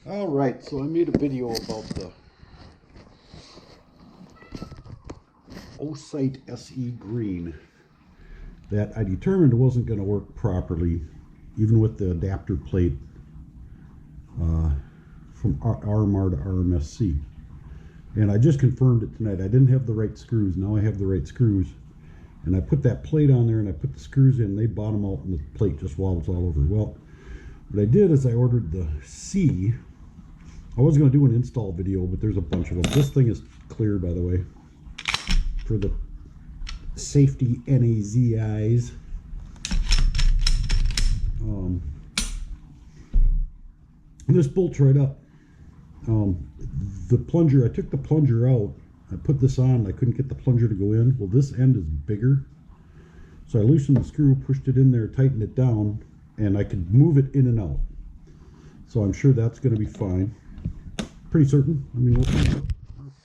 Alright, so I made a video about the Osight SE green that I determined wasn't going to work properly, even with the adapter plate from RMR to RMSC. And I just confirmed it tonight. I didn't have the right screws. Now I have the right screws. And I put that plate on there and I put the screws in. They bottom out and the plate just wobbles all over. Well, what I did is I ordered the C. I was going to do an install video, but there's a bunch of them. This thing is clear, by the way, for the safety NAZIs. And this bolts right up. The plunger, I took the plunger out. I put this on. I couldn't get the plunger to go in. Well, this end is bigger. So I loosened the screw, pushed it in there, tightened it down, and I could move it in and out. So I'm sure that's going to be fine. Pretty certain. I mean, we'll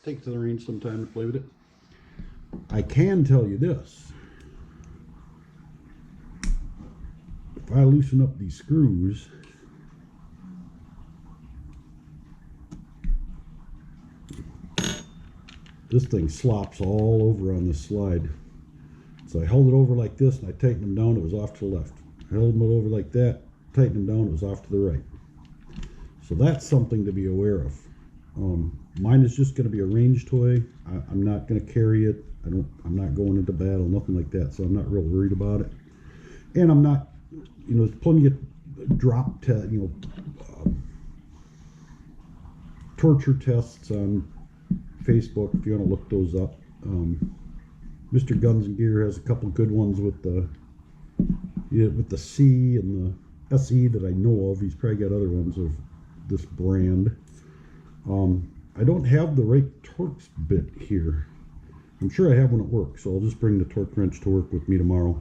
take it to the range sometime to play with it. I can tell you this. If I loosen up these screws, this thing slops all over on this slide. So I held it over like this and I tightened them down, it was off to the left. I held them over like that, tightened them down, it was off to the right. So that's something to be aware of. Mine is just going to be a range toy. I'm not going to carry it. I'm not going into battle, nothing like that. So I'm not real worried about it. And I'm not, there's plenty of drop torture tests on Facebook if you want to look those up. Mr. Guns and Gear has a couple good ones with the C and the SE that I know of. He's probably got other ones of this brand. I don't have the right Torx bit here. I'm sure I have one at work, so I'll just bring the torque wrench to work with me tomorrow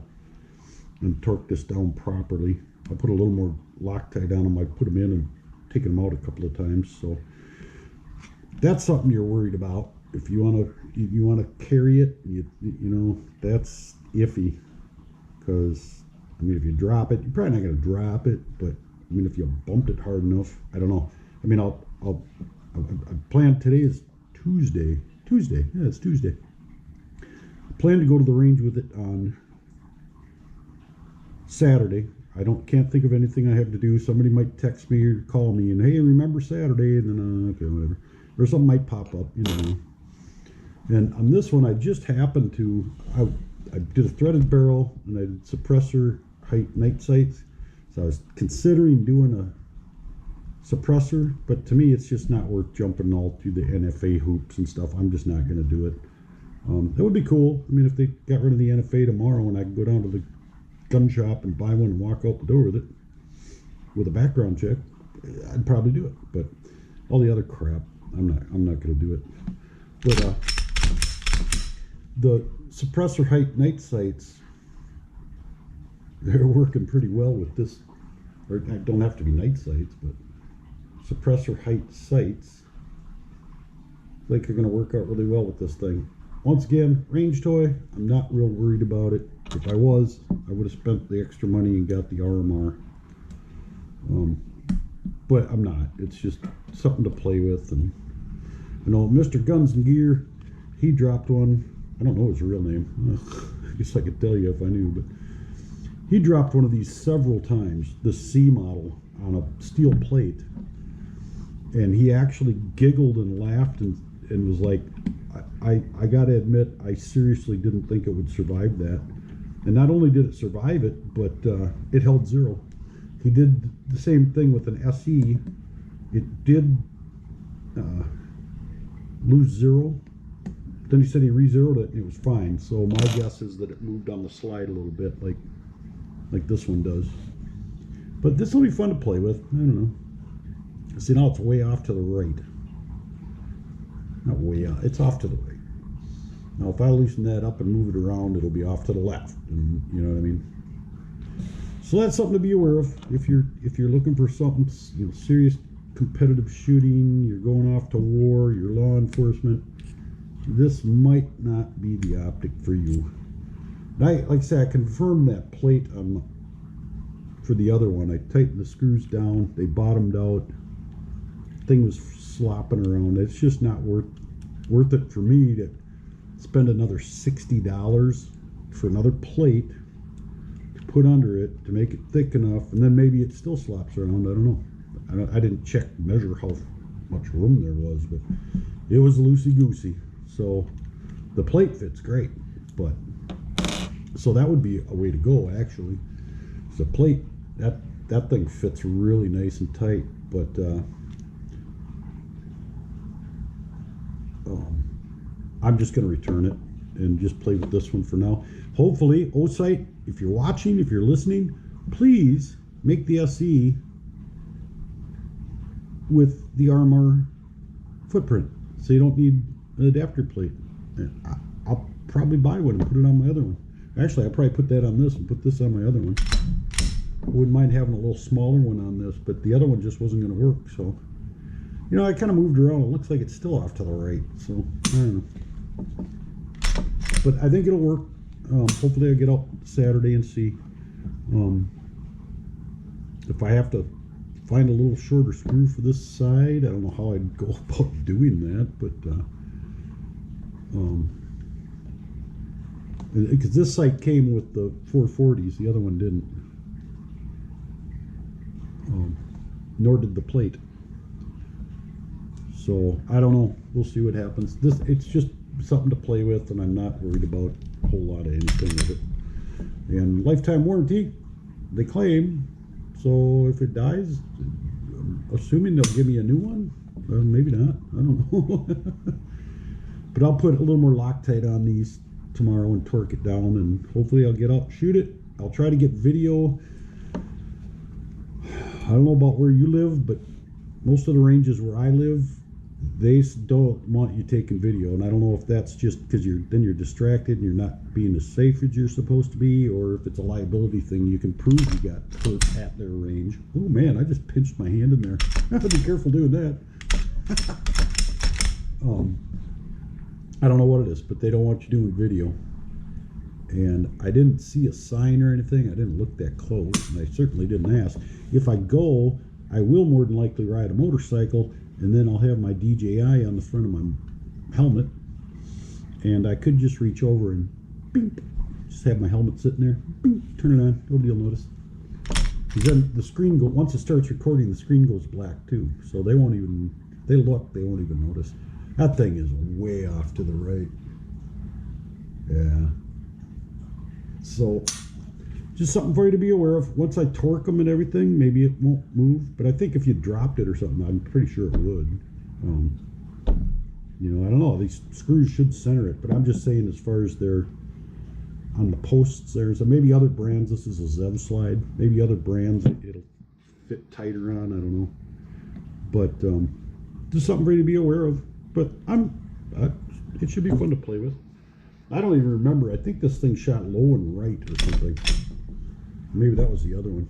and torque this down properly. I put a little more Loctite on them. I put them in and taken them out a couple of times. So that's something you're worried about. If you want to carry it, you know that's iffy, because I mean if you drop it, you're probably not going to drop it, but I mean if you bumped it hard enough, I don't know. I mean I plan, today is Tuesday. Yeah, it's Tuesday. I plan to go to the range with it on Saturday. Can't think of anything I have to do. Somebody might text me or call me and, hey, remember Saturday, and then okay, whatever. Or something might pop up, And on this one, I just happened to, I did a threaded barrel and I did suppressor height night sights. So I was considering doing a suppressor, but to me, it's just not worth jumping all through the NFA hoops and stuff. I'm just not going to do it. That would be cool. I mean, if they got rid of the NFA tomorrow and I could go down to the gun shop and buy one and walk out the door with it with a background check, I'd probably do it. But all the other crap, I'm not going to do it. But the suppressor height night sights, they're working pretty well with this. Or it don't have to be night sights, but suppressor height sights, I think are going to work out really well with this thing. Once again, range toy, I'm not real worried about it. If I was, I would have spent the extra money and got the RMR. But I'm not. It's just something to play with. And Mr. Guns and Gear, he dropped one. I don't know his real name. I guess I could tell you if I knew, but he dropped one of these several times, the C model, on a steel plate. And he actually giggled and laughed and was like, I gotta admit, I seriously didn't think it would survive that. And not only did it survive it, but it held zero. He did the same thing with an SE. It did lose zero. Then he said he re-zeroed it and it was fine. So my guess is that it moved on the slide a little bit, like this one does. But this will be fun to play with. I don't know. See, now it's way off to the right. Not way out. It's off to the right. Now, if I loosen that up and move it around, it'll be off to the left. And you know what I mean? So that's something to be aware of. If you're looking for something, serious competitive shooting, you're going off to war, you're law enforcement, this might not be the optic for you. Like I said, I confirmed that plate for the other one. I tightened the screws down, they bottomed out, thing was slopping around. It's just not worth it for me to spend another $60 for another plate to put under it to make it thick enough, and then maybe it still slops around. I don't know. I didn't measure how much room there was, but it was loosey-goosey. So the plate fits great, but so that would be a way to go, actually. The plate, that thing fits really nice and tight, but I'm just going to return it and just play with this one for now. Hopefully, Osight, if you're watching, if you're listening, please make the SE with the Armor footprint, so you don't need an adapter plate. I'll probably buy one and put it on my other one. Actually, I'll probably put that on this and put this on my other one. I wouldn't mind having a little smaller one on this, but the other one just wasn't going to work. So, you know, I kind of moved around. It looks like it's still off to the right. So, I don't know. But I think it'll work. Hopefully I'll get out Saturday and see. If I have to find a little shorter screw for this side, I don't know how I'd go about doing that, but because this sight came with the 440s, the other one didn't. Nor did the plate. So I don't know. We'll see what happens. It's just something to play with, and I'm not worried about a whole lot of anything with it. And lifetime warranty, they claim. So if it dies, assuming they'll give me a new one, maybe not. I don't know. But I'll put a little more Loctite on these tomorrow and torque it down, and hopefully I'll get out, shoot it. I'll try to get video. I don't know about where you live, but most of the ranges where I live, they don't want you taking video, and I don't know if that's just because you're distracted and you're not being as safe as you're supposed to be, or if it's a liability thing. You can prove you got hurt at their range. Oh man, I just pinched my hand in there. I have to be careful doing that. I don't know what it is, but they don't want you doing video. And I didn't see a sign or anything. I didn't look that close, and I certainly didn't ask. If I go, I will more than likely ride a motorcycle, and then I'll have my DJI on the front of my helmet, and I could just reach over and bing, just have my helmet sitting there, bing, turn it on, nobody will notice. Because then the screen once it starts recording, the screen goes black too, so they won't even, they won't even notice. That thing is way off to the right. Yeah. So, just something for you to be aware of. Once I torque them and everything, maybe it won't move. But I think if you dropped it or something, I'm pretty sure it would. You know, I don't know. These screws should center it. But I'm just saying, as far as they're on the posts, there's maybe other brands. This is a Zev slide. Maybe other brands it'll fit tighter on. I don't know. But just something for you to be aware of. But it should be fun to play with. I don't even remember. I think this thing shot low and right or something. Maybe that was the other one.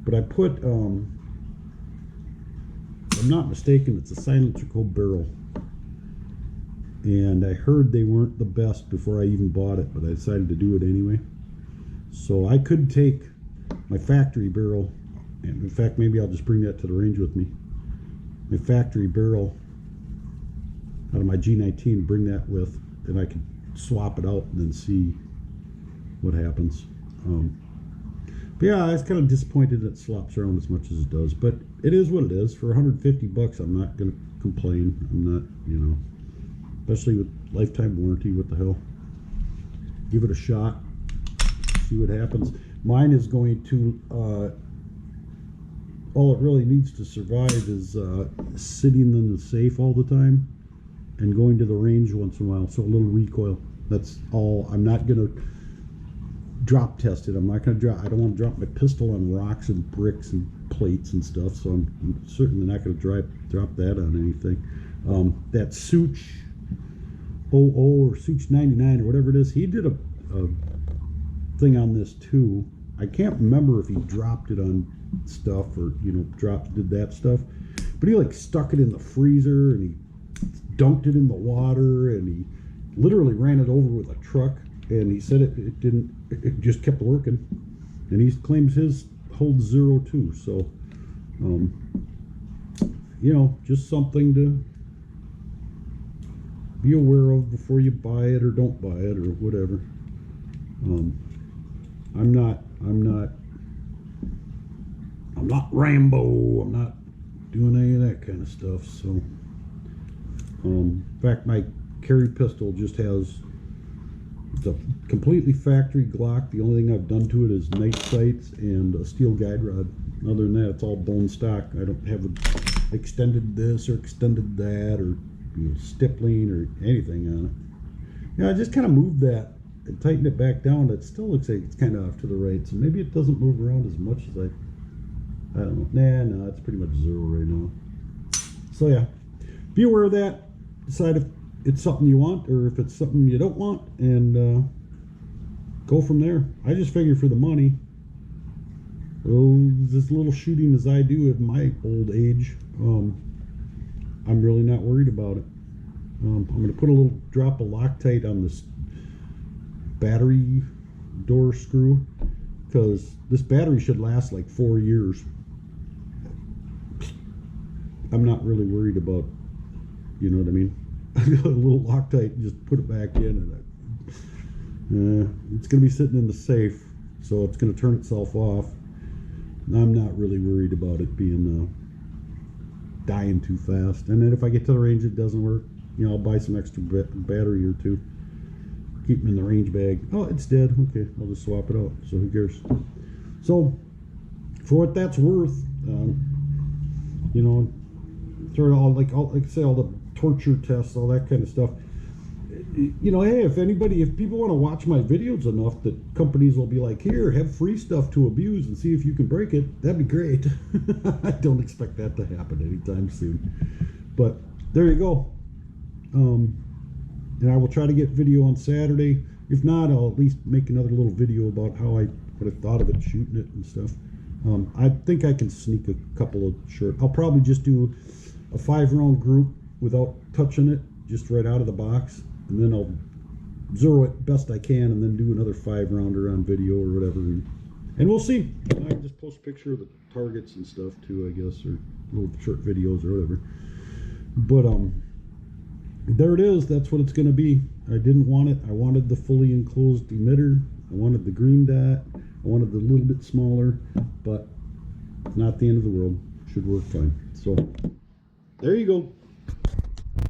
But I put, if I'm not mistaken, it's a cylindrical barrel. And I heard they weren't the best before I even bought it, but I decided to do it anyway. So I could take my factory barrel, and in fact, maybe I'll just bring that to the range with me. My factory barrel out of my G19, bring that with, and I can swap it out and then see what happens. But yeah, I was kind of disappointed it slops around as much as it does, but it is what it is. For 150 bucks, I'm not going to complain. I'm not, you know, especially with lifetime warranty. What the hell? Give it a shot, see what happens. Mine is going to, all it really needs to survive is sitting in the safe all the time and going to the range once in a while, so a little recoil. That's all. I'm not going to drop test it. I'm not going to drop. I don't want to drop my pistol on rocks and bricks and plates and stuff, so I'm certainly not going to drop that on anything. That Such 00 or Such 99 or whatever it is, he did a thing on this too. I can't remember if he dropped it on stuff or, you know, did that stuff, but he like stuck it in the freezer and he dunked it in the water and he literally ran it over with a truck, and he said it just kept working, and he claims his holds 0 too. So you know, just something to be aware of before you buy it or don't buy it or whatever. I'm not Rambo. I'm not doing any of that kind of stuff. So, in fact, my carry pistol just has, it's a completely factory Glock. The only thing I've done to it is night sights and a steel guide rod. Other than that, it's all bone stock. I don't have extended this or extended that or, you know, stippling or anything on it. Yeah, I just kind of moved that and tightened it back down. It still looks like it's kind of off to the right, so maybe it doesn't move around as much as I don't know. No, it's pretty much zero right now. So yeah, be aware of that. Decide if it's something you want or if it's something you don't want, and go from there. I just figure for the money, as little shooting as I do at my old age, I'm really not worried about it. I'm going to put a little drop of Loctite on this battery door screw, because this battery should last like 4 years. I'm not really worried about, you know what I mean? I got a little Loctite and just put it back in, and it's going to be sitting in the safe, so it's going to turn itself off. I'm not really worried about it being dying too fast. And then if I get to the range it doesn't work, you know, I'll buy some extra battery or two, keep them in the range bag. Oh, it's dead. Okay, I'll just swap it out, so who cares? So for what that's worth, you know, sort of all like I say, all the torture tests, all that kind of stuff, you know, hey, if people want to watch my videos enough that companies will be like, here, have free stuff to abuse and see if you can break it, that'd be great. I don't expect that to happen anytime soon, but there you go. And I will try to get video on Saturday. If not, I'll at least make another little video about what I thought of it, shooting it and stuff. I think I can sneak a couple of short. I'll probably just do a 5-round group without touching it, just right out of the box, and then I'll zero it best I can, and then do another 5-rounder on video or whatever, and we'll see. I can just post a picture of the targets and stuff too, I guess, or little short videos or whatever. But there it is. That's what it's going to be. I didn't want it. I wanted the fully enclosed emitter. I wanted the green dot. I wanted the little bit smaller, but not the end of the world. Should work fine. So there you go.